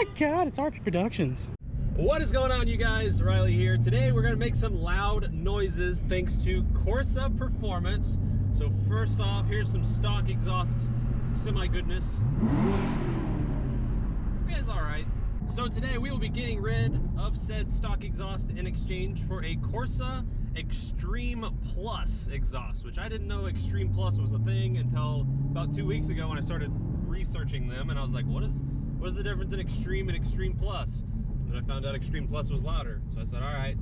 my God, it's RP Productions. What is going on, you guys? Riley here. Today we're gonna make some loud noises thanks to Corsa Performance. So first off, here's some stock exhaust semi-goodness. It's all right. So today we will be getting rid of said stock exhaust in exchange for a Corsa Xtreme Plus exhaust, which I didn't know Xtreme Plus was a thing until about 2 weeks ago when I started researching them, and I was like, what is the difference in Xtreme and Xtreme Plus? And I found out Xtreme Plus was louder, so I said, all right,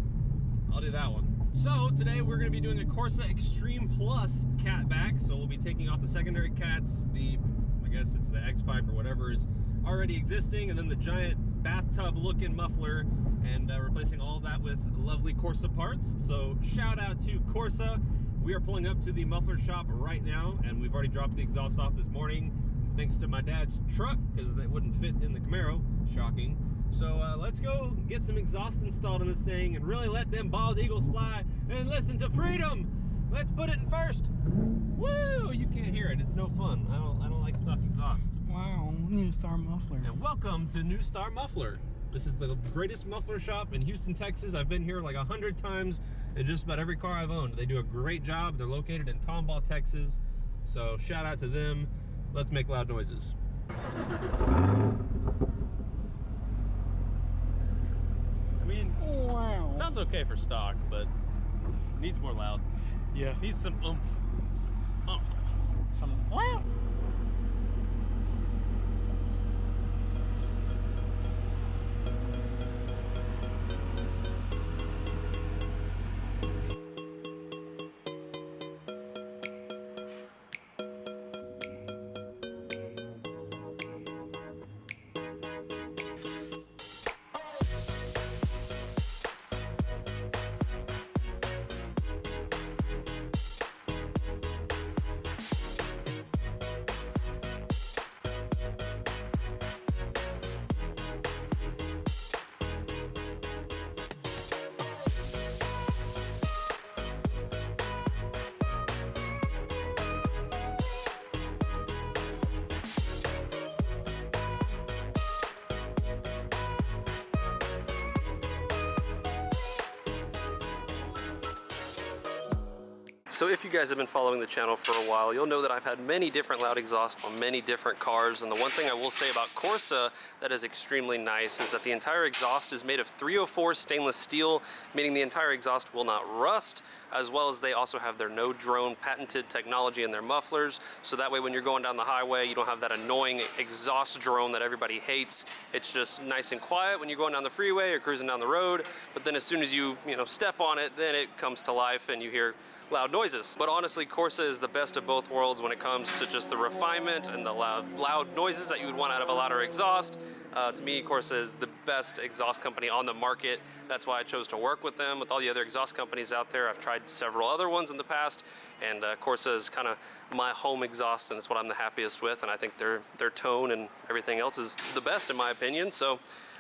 I'll do that one. So today we're going to be doing a Corsa Xtreme Plus catback. So we'll be taking off the secondary cats, I guess it's the X pipe or whatever is already existing, and then the giant bathtub looking muffler, and replacing all of that with lovely Corsa parts. So shout out to Corsa. We are pulling up to the muffler shop right now, and we've already dropped the exhaust off this morning thanks to my dad's truck because they wouldn't fit in the Camaro. Shocking. So let's go get some exhaust installed in this thing and really let them bald eagles fly and listen to freedom. Let's put it in first. Woo! You can't hear it. It's no fun. I don't like stock exhaust. Wow, New Star Muffler. And welcome to New Star Muffler. This is the greatest muffler shop in Houston, Texas. I've been here like 100 times in just about every car I've owned. They do a great job. They're located in Tomball, Texas. So shout out to them. Let's make loud noises. I mean, wow. Sounds okay for stock, but needs more loud. Yeah. Needs some oomph. Some oomph. Some wow. So if you guys have been following the channel for a while, you'll know that I've had many different loud exhausts on many different cars, and the one thing I will say about Corsa that is extremely nice is that the entire exhaust is made of 304 stainless steel, meaning the entire exhaust will not rust, as well as they also have their no drone patented technology in their mufflers, so that way when you're going down the highway you don't have that annoying exhaust drone that everybody hates. It's just nice and quiet when you're going down the freeway or cruising down the road, but then as soon as you step on it, then it comes to life and you hear loud noises. But honestly, Corsa is the best of both worlds when it comes to just the refinement and the loud noises that you would want out of a louder exhaust. To me, Corsa is the best exhaust company on the market. That's why I chose to work with them. With all the other exhaust companies out there, I've tried several other ones in the past, and Corsa is kind of my home exhaust, and it's what I'm the happiest with, and I think their tone and everything else is the best in my opinion. So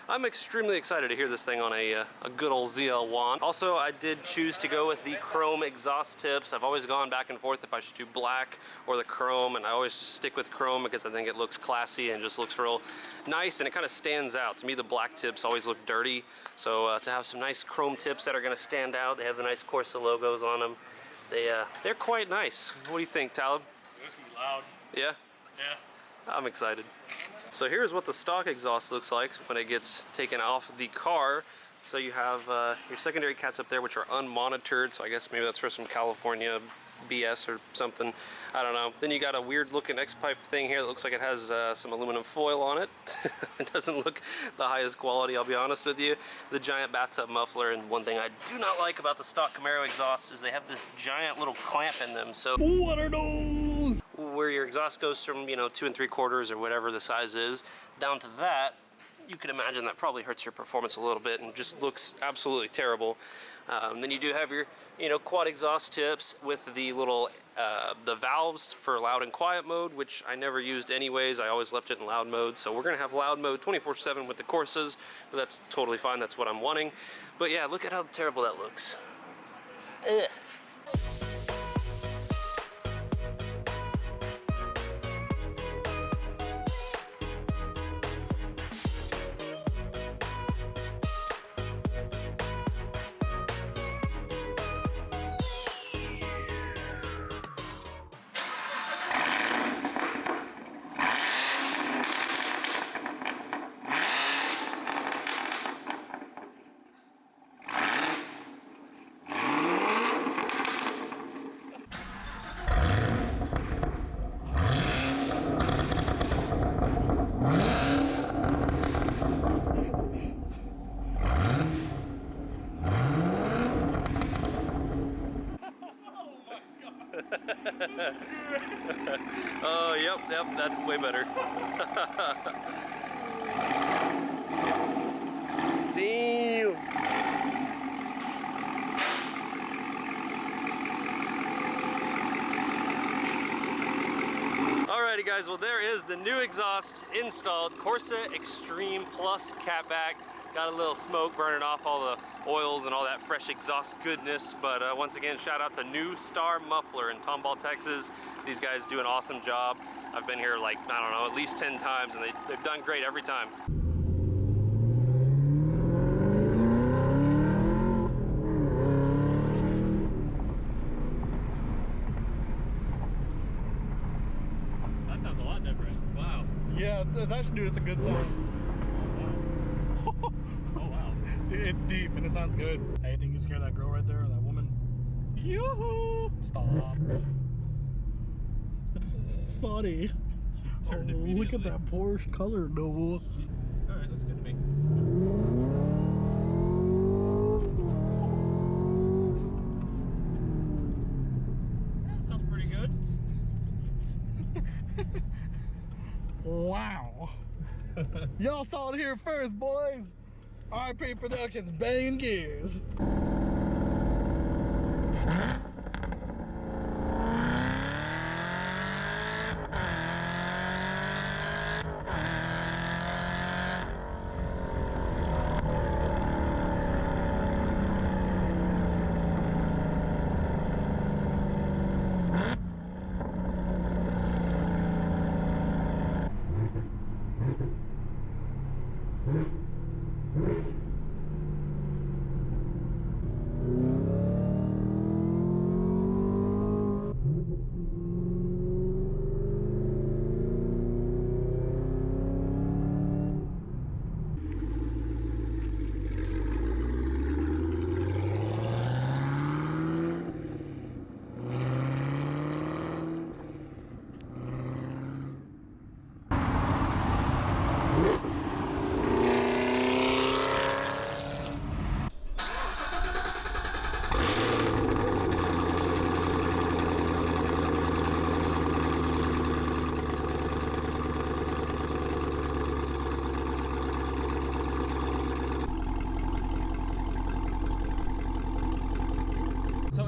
I'm extremely excited to hear this thing on a good old ZL1. Also, I did choose to go with the chrome exhaust tips. I've always gone back and forth if I should do black or the chrome, and I always just stick with chrome because I think it looks classy and just looks real nice, and it kind of stands out. To me, the black tips always look dirty, so to have some nice chrome tips that are going to stand out, they have the nice Corsa logos on them. They're quite nice. What do you think, Talib? It's going to be loud. Yeah? Yeah. I'm excited. So here's what the stock exhaust looks like when it gets taken off the car. So you have your secondary cats up there, which are unmonitored, so I guess maybe that's for some California BS or something. I don't know. Then you got a weird looking X-pipe thing here that looks like it has some aluminum foil on it. It doesn't look the highest quality, I'll be honest with you. The giant bathtub muffler, and one thing I do not like about the stock Camaro exhaust is they have this giant little clamp in them. So What are those? where your exhaust goes from 2 3/4 or whatever the size is down to that, you can imagine that probably hurts your performance a little bit and just looks absolutely terrible. Then you do have your quad exhaust tips with the little the valves for loud and quiet mode, which I never used anyways. I always left it in loud mode. So we're gonna have loud mode 24/7 with the Corsas, but that's totally fine. That's what I'm wanting. But yeah, look at how terrible that looks. Ugh. Oh, yep, that's way better. Damn. Alrighty guys, well there is the new exhaust installed, Corsa Xtreme Plus Catback. Got a little smoke burning off all the oils and all that fresh exhaust goodness, but once again, shout out to New Star Muffler in Tomball, Texas. These guys do an awesome job. I've been here like, I don't know, at least 10 times, and they've done great every time. That sounds a lot different. Wow. Yeah, it's actually, dude, it's a good song. Oh wow. Dude, it's deep and it sounds good. Hey, think you scared that girl right there, or that woman? Yoo-hoo! Stop. Sorry. Oh, look at that Porsche color, though. Alright, looks good to me. That sounds pretty good. Wow. Y'all saw it here first, boys. RP Productions, banging gears.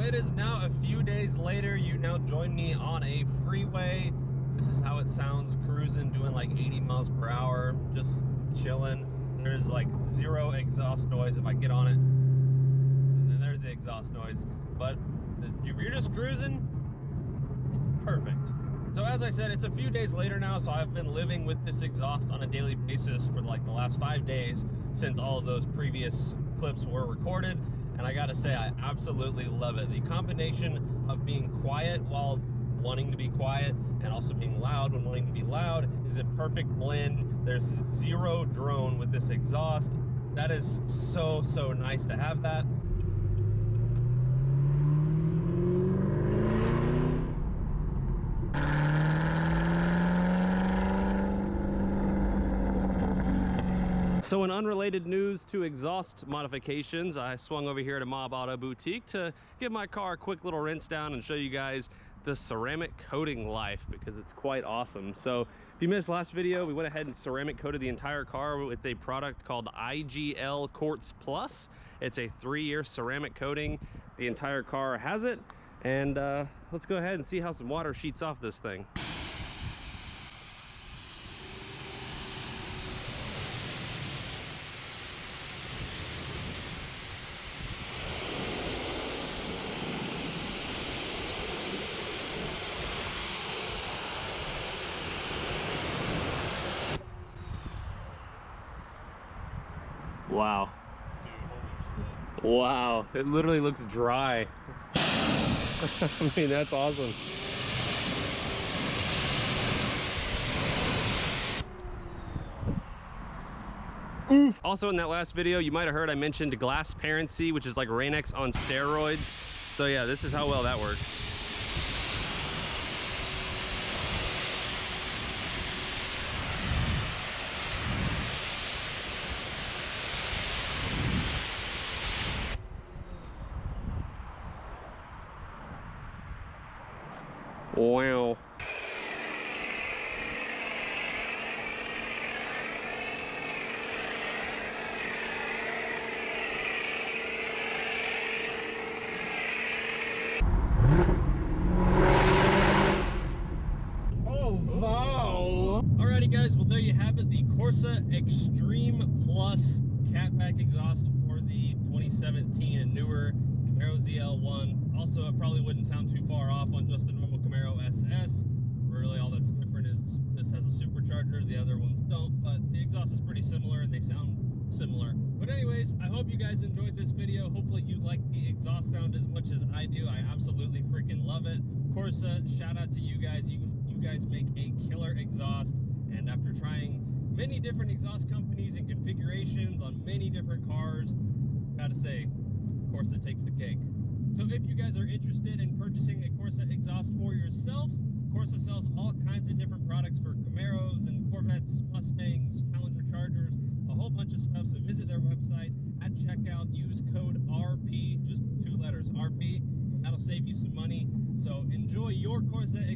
It is now a few days later. You now join me on a freeway. This is how it sounds cruising, doing like 80 miles per hour, just chilling. There's like zero exhaust noise if I get on it. And then there's the exhaust noise. But if you're just cruising, perfect. So as I said, it's a few days later now, so I've been living with this exhaust on a daily basis for like the last 5 days since all of those previous clips were recorded. And I gotta say, I absolutely love it. The combination of being quiet while wanting to be quiet and also being loud when wanting to be loud is a perfect blend. There's zero drone with this exhaust. That is so, so nice to have that. So in unrelated news to exhaust modifications, I swung over here to Mob Auto Boutique to give my car a quick little rinse down and show you guys the ceramic coating life, because it's quite awesome. So if you missed last video, we went ahead and ceramic coated the entire car with a product called IGL Quartz Plus. It's a 3-year ceramic coating. The entire car has it. And let's go ahead and see how some water sheets off this thing. Wow. Dude, wow, it literally looks dry. I mean, that's awesome. Oof. Also in that last video, you might have heard I mentioned glassparency, which is like Rain-X on steroids. So yeah, this is how well that works. Wow. Oh, wow. Alrighty guys, well there you have it, the Corsa Xtreme Plus Catback exhaust for the 2017 and newer Camaro ZL1. Also, it probably wouldn't sound too far off on just a normal Camaro SS. Really all that's different is this has a supercharger, the other ones don't, but the exhaust is pretty similar and they sound similar. But anyways, I hope you guys enjoyed this video. Hopefully you like the exhaust sound as much as I do. I absolutely freaking love it. Corsa, shout out to you guys. You guys make a killer exhaust, and after trying many different exhaust companies and configurations on many different cars, gotta say, Corsa takes the cake. So if you guys are interested in purchasing a Corsa exhaust for yourself, Corsa sells all kinds of different products for Camaros and Corvettes, Mustangs, Challenger Chargers, a whole bunch of stuff. So visit their website at checkout, use code RP, just 2 letters, RP, and that'll save you some money. So enjoy your Corsa